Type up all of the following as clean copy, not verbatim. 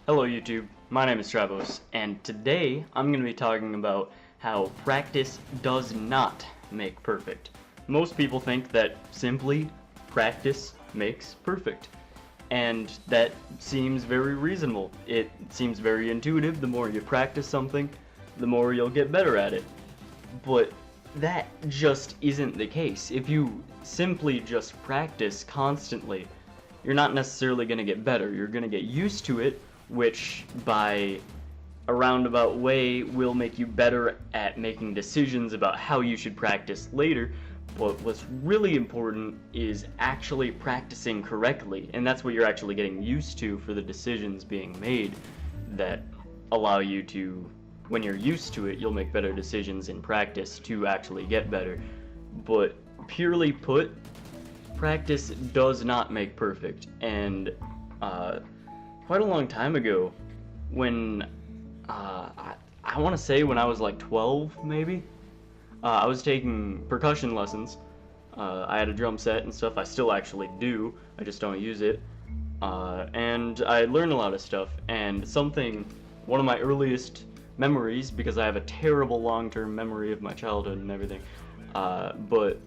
Hello YouTube, my name is Travos, and today I'm going to be talking about how practice does not make perfect. Most people think that simply practice makes perfect, and that seems very reasonable. It seems very intuitive. The more you practice something, the more you'll get better at it. But that just isn't the case. If you simply just practice constantly, you're not necessarily going to get better. You're going to get used to it, which by a roundabout way will make you better at making decisions about how you should practice later. But what's really important is actually practicing correctly, and that's what you're actually getting used to for the decisions being made that allow you to, when you're used to it, you'll make better decisions in practice to actually get better. But purely put, practice does not make perfect, and quite a long time ago, when I want to say when I was like 12 maybe, I was taking percussion lessons. I had a drum set and stuff. I still actually do, I just don't use it. And I learned a lot of stuff, and one of my earliest memories, because I have a terrible long-term memory of my childhood and everything, but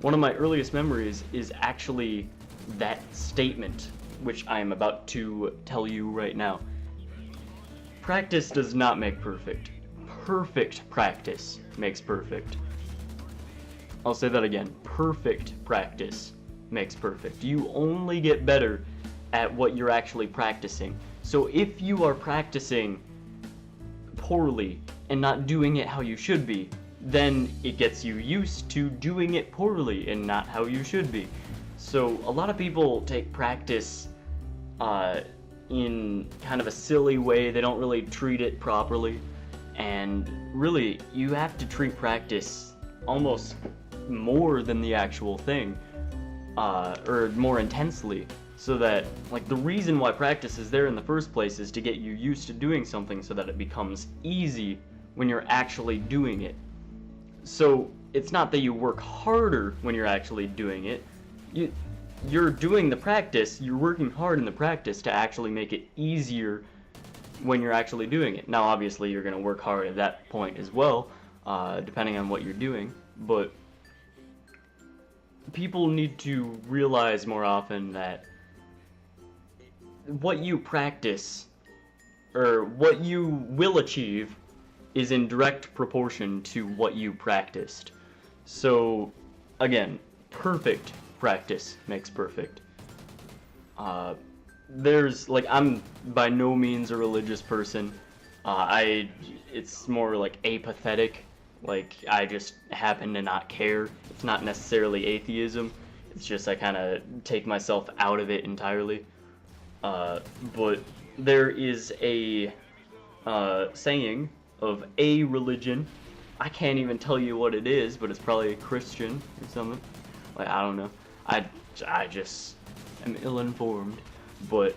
one of my earliest memories is actually that statement, which I am about to tell you right now. Practice does not make perfect. Perfect practice makes perfect. I'll say that again. Perfect practice makes perfect. You only get better at what you're actually practicing. So if you are practicing poorly and not doing it how you should be, then it gets you used to doing it poorly and not how you should be. So a lot of people take practice in kind of a silly way. They don't really treat it properly, and really you have to treat practice almost more than the actual thing, or more intensely, so that, like, the reason why practice is there in the first place is to get you used to doing something so that it becomes easy when you're actually doing it. So it's not that you work harder when you're actually doing it. You're doing the practice, you're working hard in the practice to actually make it easier when you're actually doing it. Now obviously you're going to work hard at that point as well, depending on what you're doing, but people need to realize more often that what you practice, or what you will achieve, is in direct proportion to what you practiced. So again, perfect practice makes perfect. I'm by no means a religious person. It's more like apathetic. Like, I just happen to not care. It's not necessarily atheism. It's just I kind of take myself out of it entirely. But there is a saying of a religion. I can't even tell you what it is, but it's probably a Christian or something. Like, I don't know. I just am ill-informed. But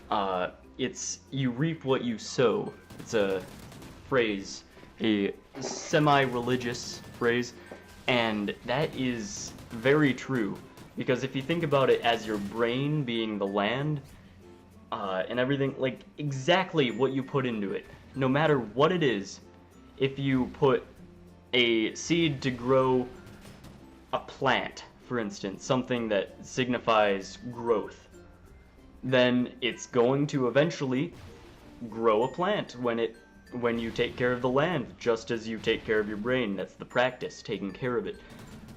it's you reap what you sow. It's a phrase, a semi-religious phrase, and that is very true. Because if you think about it as your brain being the land, and everything, like, exactly what you put into it, no matter what it is, if you put a seed to grow a plant, for instance, something that signifies growth, then it's going to eventually grow a plant when you take care of the land, just as you take care of your brain. That's the practice, taking care of it.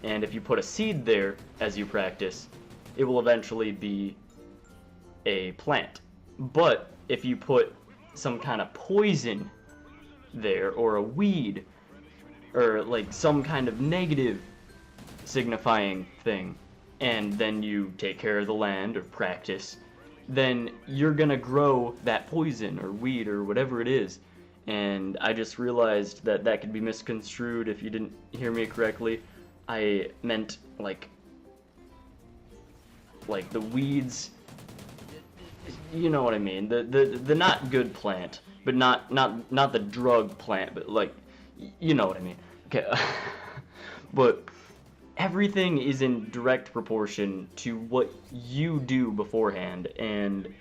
And if you put a seed there as you practice, it will eventually be a plant. But if you put some kind of poison there, or a weed, or like some kind of negative signifying thing, and then you take care of the land or practice, then you're gonna grow that poison or weed or whatever it is. And I just realized that that could be misconstrued if you didn't hear me correctly. I meant like the weeds, you know what I mean, the not good plant, but not the drug plant, but like, you know what I mean. Okay. But everything is in direct proportion to what you do beforehand, and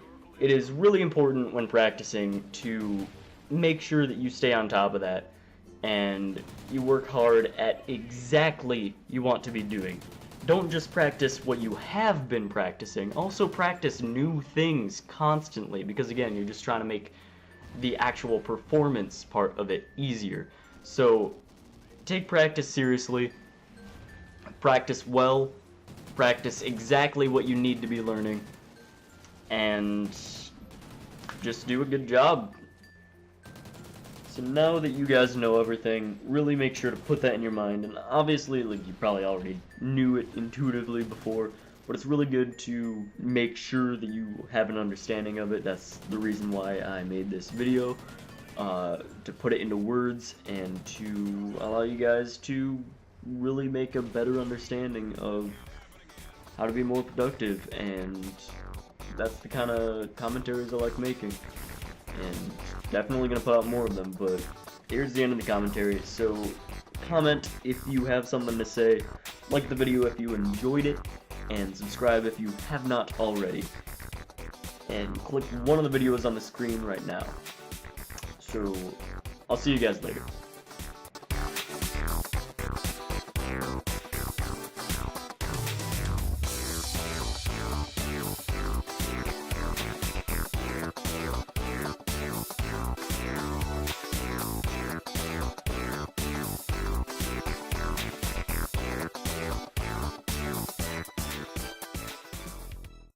it is really important when practicing to make sure that you stay on top of that and you work hard at exactly you want to be doing. Don't just practice what you have been practicing, also practice new things constantly, because again, you're just trying to make the actual performance part of it easier. So take practice seriously, practice well, practice exactly what you need to be learning, and just do a good job. So now that you guys know everything, really make sure to put that in your mind. And obviously, like, you probably already knew it intuitively before, but it's really good to make sure that you have an understanding of it. That's the reason why I made this video, to put it into words and to allow you guys to really make a better understanding of how to be more productive. And that's the kind of commentaries I like making, and definitely gonna put out more of them. But here's the end of the commentary. So comment if you have something to say, like the video if you enjoyed it, and subscribe if you have not already, and click one of the videos on the screen right now. So I'll see you guys later.